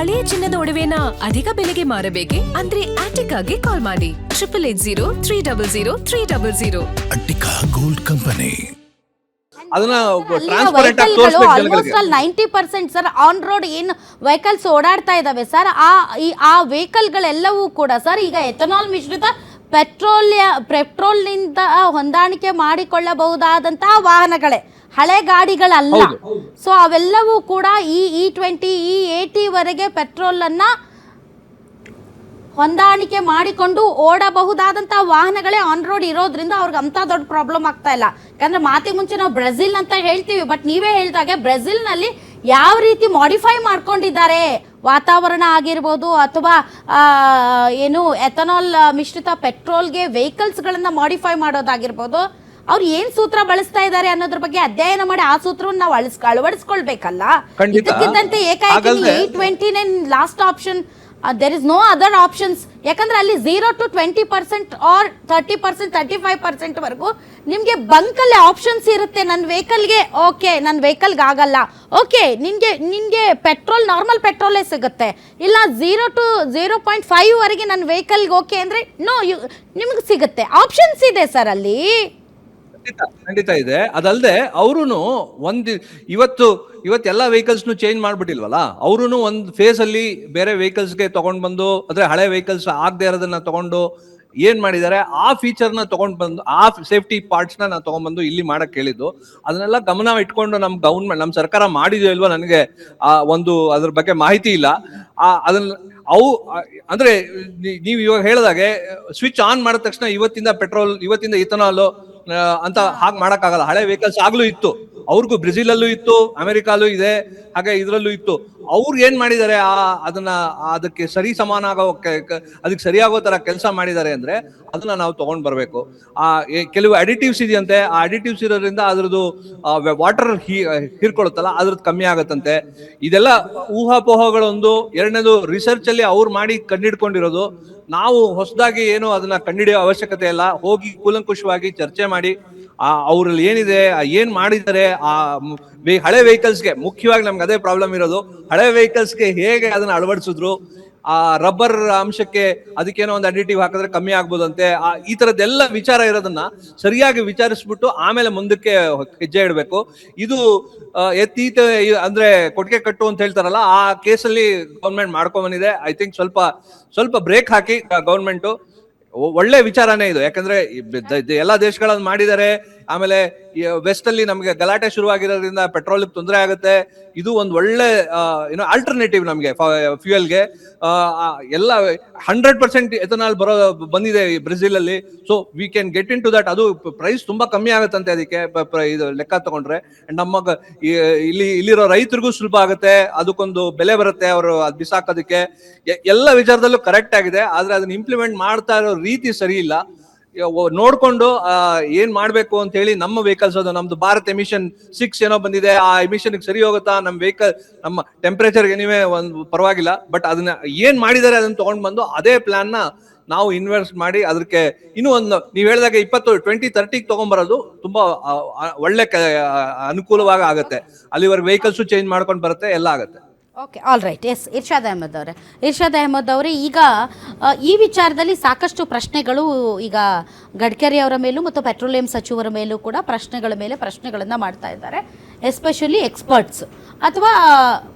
ಹಳೆಯ ಚಿನ್ನದ ಒಡವೆನ ಅಧಿಕ ಬೆಲೆಗೆ ಮಾರಬೇಕೆ? ಅಂದ್ರೆ ಆಟಿಕಾಗೆ ಕಾಲ್ ಮಾಡಿ 8880 ಅಟ್ಟಿಕಾ ಗೋಲ್ಡ್ ಕಂಪನಿ. ಅದನ್ನ ಟ್ರಾನ್ಸ್ಪರೆಂಟ್ ಆಗಿ ತೋರಿಸಬೇಕು ಜನಗಳಿಗೆ. ಆಲ್ಮೋಸ್ಟ್ 90% ಸರ್ ಆನ್ ರೋಡ್ ಏನು ವೆಹಿಕಲ್ಸ್ ಓಡಾಡ್ತಾ ಇದಾವೆ ಸರ್, ಆ ವೆಹಿಕಲ್ಗಳೆಲ್ಲವೂ ಕೂಡ ಸರ್ ಈಗ ಎಥನಾಲ್ ಮಿಶ್ರಿತ ಪೆಟ್ರೋಲ್ನಿಂದ ಹೊಂದಾಣಿಕೆ ಮಾಡಿಕೊಳ್ಳಬಹುದಾದಂತಹ ವಾಹನಗಳೇ, ಹಳೆ ಗಾಡಿಗಳಲ್ಲ. ಸೊ ಅವೆಲ್ಲವೂ ಕೂಡ ಈ E20 E80 ವರೆಗೆ ಪೆಟ್ರೋಲ್ ಅನ್ನ ಹೊಂದಾಣಿಕೆ ಮಾಡಿಕೊಂಡು ಓಡಬಹುದಾದಂತಹ ವಾಹನಗಳೇ ಆನ್ ರೋಡ್ ಇರೋದ್ರಿಂದ ಅವ್ರಿಗೆ ಅಂತ ದೊಡ್ಡ ಪ್ರಾಬ್ಲಮ್ ಆಗ್ತಾ ಇಲ್ಲ. ಯಾಕಂದ್ರೆ ಮಾತಿಗೆ ಮುಂಚೆ ನಾವು ಬ್ರೆಜಿಲ್ ಅಂತ ಹೇಳ್ತೀವಿ, ಬಟ್ ನೀವೇ ಹೇಳಿದಾಗೆ ಬ್ರೆಜಿಲ್ನಲ್ಲಿ ಯಾವ ರೀತಿ ಮಾಡಿಫೈ ಮಾಡ್ಕೊಂಡಿದ್ದಾರೆ ವಾತಾವರಣ ಆಗಿರ್ಬೋದು ಅಥವಾ ಏನು ಎಥನಾಲ್ ಮಿಶ್ರಿತ ಪೆಟ್ರೋಲ್ಗೆ ವೆಹಿಕಲ್ಸ್ಗಳನ್ನ ಮಾಡಿಫೈ ಮಾಡೋದಾಗಿರ್ಬೋದು, ಅವ್ರು ಏನ್ ಸೂತ್ರ ಬಳಸ್ತಾ ಇದ್ದಾರೆ ಅನ್ನೋದ್ರ ಬಗ್ಗೆ ಅಧ್ಯಯನ ಮಾಡಿ ಆ ಸೂತ್ರವನ್ನು ನಾವು ಅಳವಡಿಸ್ಕೊಳ್ಬೇಕಲ್ಲ. ಇದಕ್ಕಿದ್ದಂತೆ ಏಕಾಏಕಿ E20 last option, there is no other options. ಯಾಕಂದ್ರೆ ಅಲ್ಲಿ 0 to 20% ಆರ್ 30% 35% ವರೆಗೂ ನಿಮ್ಗೆ ಬಂಕಲ್ಲಿ ಆಪ್ಷನ್ಸ್ ಇರುತ್ತೆ. ನನ್ನ ವೆಹಿಕಲ್ಗೆ ಓಕೆ, ನನ್ನ ವೆಹಿಕಲ್ಗೆ ಆಗಲ್ಲ, ಓಕೆ ನಿನ್ಗೆ ಪೆಟ್ರೋಲ್ ನಾರ್ಮಲ್ ಪೆಟ್ರೋಲೇ ಸಿಗುತ್ತೆ. ಇಲ್ಲ 0 to 0.5 ವರೆಗೆ ನನ್ನ ವೆಹಿಕಲ್ಗೆ ಓಕೆ ಅಂದ್ರೆ ನೋ ನಿಮ್ಗೆ ಸಿಗುತ್ತೆ. ಆಪ್ಷನ್ಸ್ ಇದೆ ಸರ್ ಅಲ್ಲಿ. ಖಂಡಿತ ಇದೆ. ಅದಲ್ಲದೆ ಅವ್ರು ಇವತ್ತು ಎಲ್ಲಾ ವೆಹಿಕಲ್ಸ್ ಚೇಂಜ್ ಮಾಡ್ಬಿಟ್ಟಿಲ್ವಲ್ಲ, ಅವ್ರು ಒಂದು ಫೇಸ್ ಅಲ್ಲಿ ಬೇರೆ ವೆಹಿಕಲ್ಸ್ಗೆ ತಗೊಂಡ್ ಬಂದು, ಅಂದ್ರೆ ಹಳೆ ವೆಹಿಕಲ್ಸ್ ಆಗದೆ ಇರೋದನ್ನ ತಗೊಂಡು ಏನ್ ಮಾಡಿದ್ದಾರೆ, ಆ ಫೀಚರ್ ನ ತಗೊಂಡ್ ಬಂದು, ಆ ಸೇಫ್ಟಿ ಪಾರ್ಟ್ಸ್ ನ ತಗೊಂಡ್ಬಂದು ಇಲ್ಲಿ ಮಾಡಕ್ ಹೇಳಿದ್ದು. ಅದನ್ನೆಲ್ಲ ಗಮನ ಇಟ್ಕೊಂಡು ನಮ್ ಗವರ್ಮೆಂಟ್, ನಮ್ ಸರ್ಕಾರ ಮಾಡಿದ್ಯೋ ಇಲ್ವಾ ನನಗೆ ಅದ್ರ ಬಗ್ಗೆ ಮಾಹಿತಿ ಇಲ್ಲ. ಅದನ್ನ ಅಂದ್ರೆ ನೀವು ಇವಾಗ ಹೇಳಿದಾಗೆ ಸ್ವಿಚ್ ಆನ್ ಮಾಡಿದ ತಕ್ಷಣ ಇವತ್ತಿಂದ ಇಥನಾಲ್ ಅಂತ ಹಾಗೆ ಮಾಡಕ್ಕಾಗಲ್ಲ. ಹಳೆ ವೆಹಿಕಲ್ಸ್ ಆಗ್ಲೂ ಇತ್ತು, ಅವ್ರಿಗೂ ಬ್ರೆಜಿಲ್ ಅಲ್ಲೂ ಇತ್ತು, ಅಮೆರಿಕಾಲೂ ಇದೆ, ಹಾಗೆ ಇದ್ರಲ್ಲೂ ಇತ್ತು. ಅವ್ರು ಏನ್ ಮಾಡಿದ್ದಾರೆ, ಅದಕ್ಕೆ ಸರಿ ಸಮಾನ ಅದಕ್ಕೆ ಸರಿಯಾಗೋ ತರ ಕೆಲಸ ಮಾಡಿದ್ದಾರೆ ಅಂದ್ರೆ ಅದನ್ನ ನಾವು ತಗೊಂಡ್ ಬರ್ಬೇಕು. ಕೆಲವು ಅಡಿಟಿವ್ಸ್ ಇದೆಯಂತೆ, ಆ ಅಡಿಟಿವ್ಸ್ ಇರೋದ್ರಿಂದ ಅದ್ರದ್ದು ವಾಟರ್ ಹೀರ್ಕೊಳುತ್ತಲ್ಲ, ಅದ್ರದ್ದು ಕಮ್ಮಿ ಆಗತ್ತಂತೆ. ಇದೆಲ್ಲ ಊಹಾಪೋಹಗಳೊಂದು. ಎರಡನೇದು ರಿಸರ್ಚ್ ಅಲ್ಲಿ ಅವ್ರು ಮಾಡಿ ಕಂಡಿಡ್ಕೊಂಡಿರೋದು. ನಾವು ಹೊಸದಾಗಿ ಏನು ಅದನ್ನ ಕಂಡಿಡಿಯೋ ಅವಶ್ಯಕತೆ ಇಲ್ಲ. ಹೋಗಿ ಕೂಲಂಕುಷವಾಗಿ ಚರ್ಚೆ ಮಾಡಿ ಅವ್ರಲ್ಲಿ ಏನಿದೆ, ಏನ್ ಮಾಡಿದ್ದಾರೆ, ಹಳೆ ವೆಹಿಕಲ್ಸ್ಗೆ ಮುಖ್ಯವಾಗಿ ನಮ್ಗೆ ಅದೇ ಪ್ರಾಬ್ಲಮ್ ಇರೋದು. ಹಳೆ ವೆಹಿಕಲ್ಸ್ಗೆ ಹೇಗೆ ಅದನ್ನ ಅಳವಡಿಸಿದ್ರು, ಆ ರಬ್ಬರ್ ಅಂಶಕ್ಕೆ ಅದಕ್ಕೇನೋ ಒಂದು ಅಡಿಟಿವ್ ಹಾಕಿದ್ರೆ ಕಮ್ಮಿ ಆಗ್ಬೋದಂತೆ. ಈ ತರದ್ದೆಲ್ಲ ವಿಚಾರ ಇರೋದನ್ನ ಸರಿಯಾಗಿ ವಿಚಾರಿಸ್ಬಿಟ್ಟು ಆಮೇಲೆ ಮುಂದಕ್ಕೆ ಹೆಜ್ಜೆ ಇಡಬೇಕು. ಇದು ಅಂದ್ರೆ ಕೊಟ್ಟಿಗೆ ಕಟ್ಟು ಅಂತ ಹೇಳ್ತಾರಲ್ಲ, ಆ ಕೇಸಲ್ಲಿ ಗೌರ್ಮೆಂಟ್ ಮಾಡ್ಕೊಂಡ್ ಬಂದಿದೆ. ಐ ಥಿಂಕ್ ಸ್ವಲ್ಪ ಬ್ರೇಕ್ ಹಾಕಿ ಗೌರ್ಮೆಂಟ್. ಒಳ್ಳೆ ವಿಚಾರನೇ ಇದು, ಯಾಕಂದ್ರೆ ಎಲ್ಲಾ ದೇಶಗಳಲ್ಲಿ ಮಾಡಿದ್ದಾರೆ. ಆಮೇಲೆ ವೆಸ್ಟ್ ಅಲ್ಲಿ ನಮ್ಗೆ ಗಲಾಟೆ ಶುರುವಾಗಿರೋದ್ರಿಂದ ಪೆಟ್ರೋಲ್ ತೊಂದರೆ ಆಗುತ್ತೆ. ಇದು ಒಂದು ಒಳ್ಳೆ ಆಲ್ಟರ್ನೇಟಿವ್ ನಮ್ಗೆ ಫ್ಯೂಯಲ್ಗೆ. ಎಲ್ಲ 100% ಎಥನಾಲ್ ಬಂದಿದೆ ಬ್ರೆಜಿಲ್ ಅಲ್ಲಿ. So we can get into that. ಅದು ಪ್ರೈಸ್ ತುಂಬಾ ಕಮ್ಮಿ ಆಗುತ್ತಂತೆ ಅದಕ್ಕೆ, ಇದು ಲೆಕ್ಕ ತಗೊಂಡ್ರೆ. ಇಲ್ಲಿರೋ ರೈತರಿಗೂ ಸುಲಭ ಆಗುತ್ತೆ, ಅದಕ್ಕೊಂದು ಬೆಲೆ ಬರುತ್ತೆ, ಅವರು ಅದ್ ಬಿಸಾಕೋದಕ್ಕೆ. ಎಲ್ಲ ವಿಚಾರದಲ್ಲೂ ಕರೆಕ್ಟ್ ಆಗಿದೆ. ಆದ್ರೆ ಅದನ್ನ ಇಂಪ್ಲಿಮೆಂಟ್ ಮಾಡ್ತಾ ಇರೋ ರೀತಿ ಸರಿ ಇಲ್ಲ. ನೋಡ್ಕೊಂಡು ಏನ್ ಮಾಡ್ಬೇಕು ಅಂತ ಹೇಳಿ ನಮ್ಮ ವೆಹಿಕಲ್ಸ್, ಅದು ನಮ್ದು ಭಾರತ್ ಎಮಿಷನ್ 6 ಏನೋ ಬಂದಿದೆ, ಆ ಎಮಿಷನ್ ಸರಿ ಹೋಗುತ್ತಾ, ನಮ್ಮ ವೆಹಿಕಲ್ ನಮ್ಮ ಟೆಂಪರೇಚರ್ ಏನಿವೆ ಒಂದು ಪರವಾಗಿಲ್ಲ. ಬಟ್ ಅದನ್ನ ಏನ್ ಮಾಡಿದ್ದಾರೆ ಅದನ್ನ ತಗೊಂಡ್ ಬಂದು ಅದೇ ಪ್ಲಾನ್ ನ ನಾವು ಇನ್ವೆಸ್ಟ್ ಮಾಡಿ ಅದಕ್ಕೆ ಇನ್ನೂ ಒಂದು, ನೀವ್ ಹೇಳಿದಾಗ 2030 ತಗೊಂಡ್ಬರೋದು ತುಂಬಾ ಒಳ್ಳೆ ಅನುಕೂಲವಾಗಿ ಆಗುತ್ತೆ. ಅಲ್ಲಿವರೆಗೆ ವೆಹಿಕಲ್ಸ್ ಚೇಂಜ್ ಮಾಡ್ಕೊಂಡು ಬರುತ್ತೆ, ಎಲ್ಲ ಆಗುತ್ತೆ. Okay, all right. Yes, Irshad Ahmed ಅವರೇ, ಈಗ ಈ ವಿಚಾರದಲ್ಲಿ ಸಾಕಷ್ಟು ಪ್ರಶ್ನೆಗಳು ಈಗ ಗಡ್ಕರಿ ಅವರ ಮೇಲೂ ಮತ್ತು ಪೆಟ್ರೋಲಿಯಂ ಸಚಿವರ ಮೇಲೂ ಕೂಡ ಪ್ರಶ್ನೆಗಳನ್ನು ಮಾಡ್ತಾ ಇದ್ದಾರೆ. ಎಸ್ಪೆಷಲಿ ಎಕ್ಸ್ಪರ್ಟ್ಸ್ ಅಥವಾ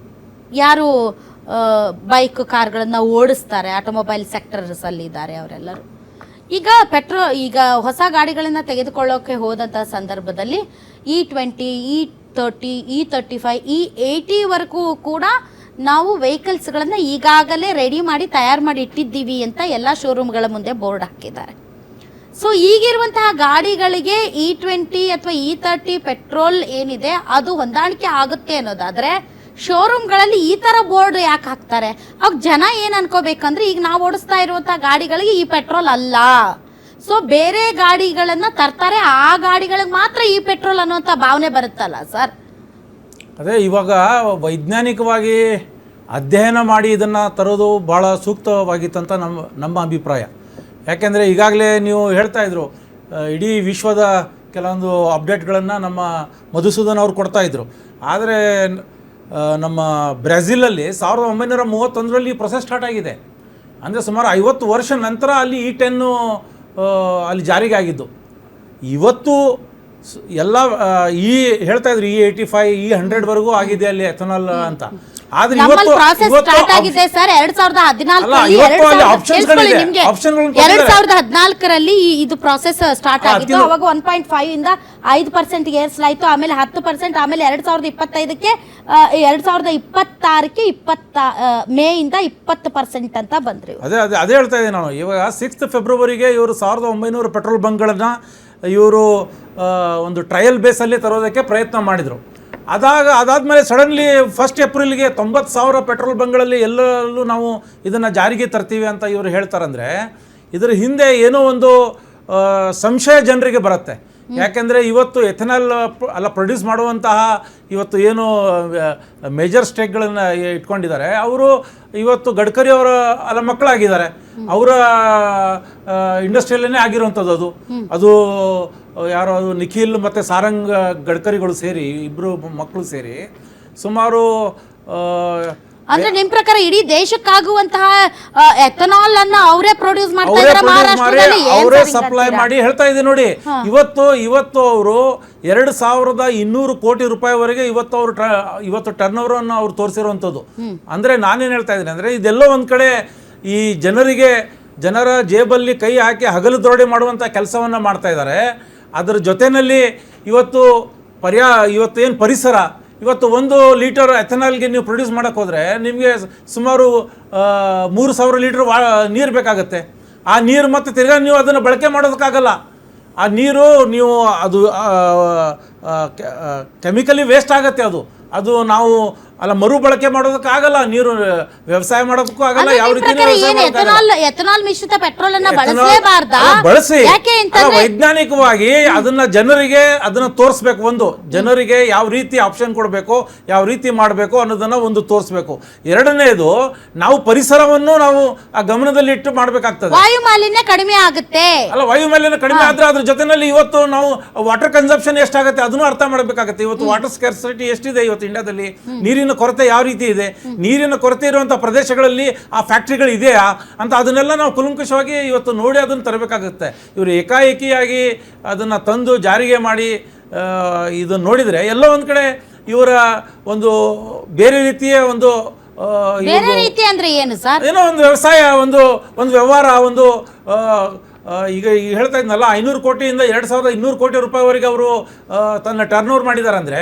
ಯಾರು ಬೈಕ್ ಕಾರ್ಗಳನ್ನು ಓಡಿಸ್ತಾರೆ, ಆಟೋಮೊಬೈಲ್ ಸೆಕ್ಟರ್ಸ್ ಅಲ್ಲಿ ಇದ್ದಾರೆ ಅವರೆಲ್ಲರೂ. ಈಗ ಹೊಸ ಗಾಡಿಗಳನ್ನು ತೆಗೆದುಕೊಳ್ಳೋಕೆ ಹೋದಂತಹ ಸಂದರ್ಭದಲ್ಲಿ E20 E30 E35 E80 ವರೆಗೂ ಕೂಡ ನಾವು ವೆಹಿಕಲ್ಸ್ಗಳನ್ನು ಈಗಾಗಲೇ ರೆಡಿ ಮಾಡಿ ತಯಾರು ಮಾಡಿ ಇಟ್ಟಿದ್ದೀವಿ ಅಂತ ಎಲ್ಲ ಶೋರೂಮ್ಗಳ ಮುಂದೆ ಬೋರ್ಡ್ ಹಾಕಿದ್ದಾರೆ. ಸೊ ಈಗಿರುವಂತಹ ಗಾಡಿಗಳಿಗೆ E20 ಅಥವಾ E30 ಪೆಟ್ರೋಲ್ ಏನಿದೆ ಅದು ಹೊಂದಾಣಿಕೆ ಆಗುತ್ತೆ ಅನ್ನೋದಾದ್ರೆ ಶೋರೂಮ್ಗಳಲ್ಲಿ ಈ ಥರ ಬೋರ್ಡ್ ಯಾಕೆ ಹಾಕ್ತಾರೆ? ಅವಾಗ ಜನ ಏನು ಅನ್ಕೋಬೇಕಂದ್ರೆ, ಈಗ ನಾವು ಓಡಿಸ್ತಾ ಇರುವಂತಹ ಗಾಡಿಗಳಿಗೆ ಈ ಪೆಟ್ರೋಲ್ ಅಲ್ಲ, ಸೊ ಬೇರೆ ಗಾಡಿಗಳನ್ನ ತರ್ತಾರೆ, ಆ ಗಾಡಿಗಳಿಗೆ ಮಾತ್ರ ಈ ಪೆಟ್ರೋಲ್ ಅನ್ನುವಂಥ ಭಾವನೆ ಬರುತ್ತಲ್ಲ ಸರ್. ಅದೇ ಇವಾಗ ವೈಜ್ಞಾನಿಕವಾಗಿ ಅಧ್ಯಯನ ಮಾಡಿ ಇದನ್ನು ತರೋದು ಭಾಳ ಸೂಕ್ತವಾಗಿತ್ತಂತ ನಮ್ಮ ಅಭಿಪ್ರಾಯ. ಯಾಕೆಂದರೆ ಈಗಾಗಲೇ ನೀವು ಹೇಳ್ತಾಯಿದ್ರು, ಇಡೀ ವಿಶ್ವದ ಕೆಲವೊಂದು ಅಪ್ಡೇಟ್ಗಳನ್ನು ನಮ್ಮ ಮಧುಸೂದನ್ ಅವರು ಕೊಡ್ತಾಯಿದ್ರು. ಆದರೆ ನಮ್ಮ ಬ್ರೆಜಿಲಲ್ಲಿ 1931ರಲ್ಲಿ ಈ ಪ್ರೊಸೆಸ್ ಸ್ಟಾರ್ಟ್ ಆಗಿದೆ. ಅಂದರೆ ಸುಮಾರು 50 ವರ್ಷ ನಂತರ ಅಲ್ಲಿ E10 ಅಲ್ಲಿ ಜಾರಿಗೆ ಆಗಿದ್ದು. ಇವತ್ತು ಎಲ್ಲ ಹೇಳ್ತಾ ಇದ್ರು E85 E100ವರೆಗೂ ಆಗಿದೆ ಅಲ್ಲಿ ಎಥನಾಲ್ ಅಂತ. ಆದ್ರೆ ನಮ್ಮಲ್ಲಿ ಪ್ರಾಸೆಸ್ ಸ್ಟಾರ್ಟ್ ಆಗಿದೆ ಸರ್ 2014ರಲ್ಲಿ. 2014ರಲ್ಲಿ ಇದು ಪ್ರಾಸೆಸ್ ಸ್ಟಾರ್ಟ್ ಆಗಿತ್ತು. ಅವಾಗ 1.5 ಇಂದ 5% ಏರಿಸಲಾಯಿತು, ಆಮೇಲೆ 10%, ಆಮೇಲೆ 2025ಕ್ಕೆ 2026ಕ್ಕೆ ಮೇ ಇಂದ 20% ಅಂತ ಬಂದ್ರಿ. ಅದೇ ಹೇಳ್ತಾ ಇದ್ದೀನಿ ನಾನು. ಇವಾಗ 6 ಫೆಬ್ರವರಿಗೆ ಇವರು 1900 ಪೆಟ್ರೋಲ್ ಬಂಕ್ಗಳನ್ನು ಇವರು ಒಂದು ಟ್ರಯಲ್ ಬೇಸಲ್ಲಿ ತರೋದಕ್ಕೆ ಪ್ರಯತ್ನ ಮಾಡಿದರು. ಅದಾದಮೇಲೆ ಸಡನ್ಲಿ 1 ಏಪ್ರಿಲ್ಗೆ 90,000 ಪೆಟ್ರೋಲ್ ಬಂಕ್ಗಳಲ್ಲಿ ಎಲ್ಲರಲ್ಲೂ ನಾವು ಇದನ್ನು ಜಾರಿಗೆ ತರ್ತೀವಿ ಅಂತ ಇವರು ಹೇಳ್ತಾರಂದರೆ ಇದರ ಹಿಂದೆ ಏನೋ ಒಂದು ಸಂಶಯ ಜನರಿಗೆ ಬರುತ್ತೆ. ಯಾಕೆಂದರೆ ಇವತ್ತು ಎಥೆನಾಲ್ ಪ್ರೊಡ್ಯೂಸ್ ಮಾಡುವಂತಹ ಇವತ್ತು ಏನು ಮೇಜರ್ ಸ್ಟೇಕ್ಗಳನ್ನು ಇಟ್ಕೊಂಡಿದ್ದಾರೆ ಅವರು ಇವತ್ತು ಗಡ್ಕರಿ ಅವರ ಮಕ್ಕಳಾಗಿದ್ದಾರೆ. ಅವರ ಇಂಡಸ್ಟ್ರಿಯಲ್ಲೇ ಆಗಿರುವಂಥದ್ದು ಅದು ಯಾರೋ ಅದು ನಿಖಿಲ್ ಮತ್ತು ಸಾರಂಗ್ ಗಡ್ಕರಿಗಳು ಸೇರಿ ಇಬ್ಬರು ಮಕ್ಕಳು ಸೇರಿ ಸುಮಾರು ಅಂದ್ರೆ ನಿಮ್ ಪ್ರಕಾರ ಇಡೀ ದೇಶಕ್ಕಾಗುವಂತಹ ಎಥನಾಲ್ ಅನ್ನ ಅವರೇ ಪ್ರೊಡ್ಯೂಸ್ ಮಾಡ್ತಾ ಇದ್ದಾರೆ ಮಹಾರಾಷ್ಟ್ರದಲ್ಲಿ, ಅವರೇ ಸಪ್ಲೈ ಮಾಡಿ ಹೇಳ್ತಾ ಇದೆ ನೋಡಿ. ಇವತ್ತು ಅವರು 2200 ಕೋಟಿ ರೂಪಾಯಿವರೆಗೆ ಇವತ್ತು ಟರ್ನ್ ಓವರ್ ಅನ್ನು ಅವ್ರು ತೋರಿಸಿರುವಂಥದ್ದು. ಅಂದ್ರೆ ನಾನೇನು ಹೇಳ್ತಾ ಇದ್ದೀನಿ ಅಂದ್ರೆ ಇದೆಲ್ಲೋ ಒಂದ್ ಕಡೆ ಈ ಜನರ ಜೇಬಲ್ಲಿ ಕೈ ಹಾಕಿ ಹಗಲು ದರೋಡೆ ಮಾಡುವಂಥ ಕೆಲಸವನ್ನು ಮಾಡ್ತಾ ಇದ್ದಾರೆ. ಅದರ ಜೊತೆಯಲ್ಲಿ ಇವತ್ತೇನು ಪರಿಸರ, ಇವತ್ತು 1 ಲೀಟರ್ ಎಥನಾಲ್ಗೆ ನೀವು ಪ್ರೊಡ್ಯೂಸ್ ಮಾಡೋಕ್ಕೆ ಹೋದರೆ ನಿಮಗೆ ಸುಮಾರು 3000 ಲೀಟರ್ ನೀರು ಬೇಕಾಗುತ್ತೆ. ಆ ನೀರು ಮತ್ತೆ ತಿರ್ಗಾ ನೀವು ಅದನ್ನು ಬಳಕೆ ಮಾಡೋದಕ್ಕಾಗಲ್ಲ. ಆ ನೀರು ನೀವು ಅದು ಕೆಮಿಕಲಿ ವೇಸ್ಟ್ ಆಗುತ್ತೆ. ಅದು ನಾವು ಮರು ಬಳಕೆ ಮಾಡೋದಕ್ಕಾಗಲ್ಲ, ನೀರು ವ್ಯವಸಾಯ ಮಾಡೋದಕ್ಕೂ ಆಗಲ್ಲ. ಯಾವ ರೀತಿ ಎಥನಾಲ್ ಮಿಶ್ರಿತ ಪೆಟ್ರೋಲ್ ಅನ್ನ ಬಳಸಲೇಬಾರ್ದಾ? ಬಳಸಿ ವೈಜ್ಞಾನಿಕವಾಗಿ ಅದನ್ನ ತೋರಿಸ್ಬೇಕು. ಜನರಿಗೆ ಯಾವ ರೀತಿ ಆಪ್ಷನ್ ಕೊಡಬೇಕು, ಯಾವ ರೀತಿ ಮಾಡಬೇಕು ಅನ್ನೋದನ್ನ ತೋರಿಸ್ಬೇಕು. ಎರಡನೇದು ನಾವು ಪರಿಸರವನ್ನು ನಾವು ಆ ಗಮನದಲ್ಲಿ ಇಟ್ಟು ಮಾಡಬೇಕಾಗ್ತದೆ. ವಾಯು ಮಾಲಿನ್ಯ ಕಡಿಮೆ ಆಗುತ್ತೆ. ವಾಯು ಮಾಲಿನ್ಯ ಕಡಿಮೆ ಆದ್ರೆ ಅದ್ರ ಜೊತೆನಲ್ಲಿ ಇವತ್ತು ನಾವು ವಾಟರ್ ಕನ್ಸಂಪ್ಷನ್ ಎಷ್ಟಾಗುತ್ತೆ ಅದನ್ನು ಅರ್ಥ ಮಾಡಬೇಕಾಗುತ್ತೆ. ಇವತ್ತು ವಾಟರ್ ಸ್ಕ್ಯಾರ್ಸಿಟಿ ಎಷ್ಟಿದೆ ಇವತ್ತು ಇಂಡಿಯಾದಲ್ಲಿ, ನೀರಿನ ಕೊರತೆ ಯಾವ ರೀತಿ ಇದೆ, ನೀರಿನ ಕೊರತೆ ಇರುವಂತಹ ಪ್ರದೇಶಗಳಲ್ಲಿ ಆ ಫ್ಯಾಕ್ಟ್ರಿಗಳು ಇದೆಯಾ ಅಂತ ಅದನ್ನೆಲ್ಲ ನಾವು ಕುಲಂಕುಷವಾಗಿ ಇವತ್ತು ನೋಡಿ ಅದನ್ನು ತರಬೇಕಾಗುತ್ತೆ. ಇವರು ಏಕಾಏಕಿಯಾಗಿ ಅದನ್ನು ತಂದು ಜಾರಿಗೆ ಮಾಡಿ ಇದನ್ನು ನೋಡಿದರೆ ಎಲ್ಲೋ ಒಂದು ಕಡೆ ಇವರ ಒಂದು ಬೇರೆ ರೀತಿಯ ಬೇರೆ ರೀತಿ ಅಂದ್ರೆ ಏನು ಸರ್, ಏನೋ ಒಂದು ವ್ಯವಸಾಯ ಒಂದು ವ್ಯವಹಾರ ಈಗ ಹೇಳ್ತಾ ಇದ್ನಲ್ಲ 500 ಕೋಟಿಯಿಂದ 2200 ಕೋಟಿ ರೂಪಾಯಿವರೆಗೆ ಅವರು ತನ್ನ ಟರ್ನ್ ಓವರ್ ಮಾಡಿದ್ದಾರೆ. ಅಂದರೆ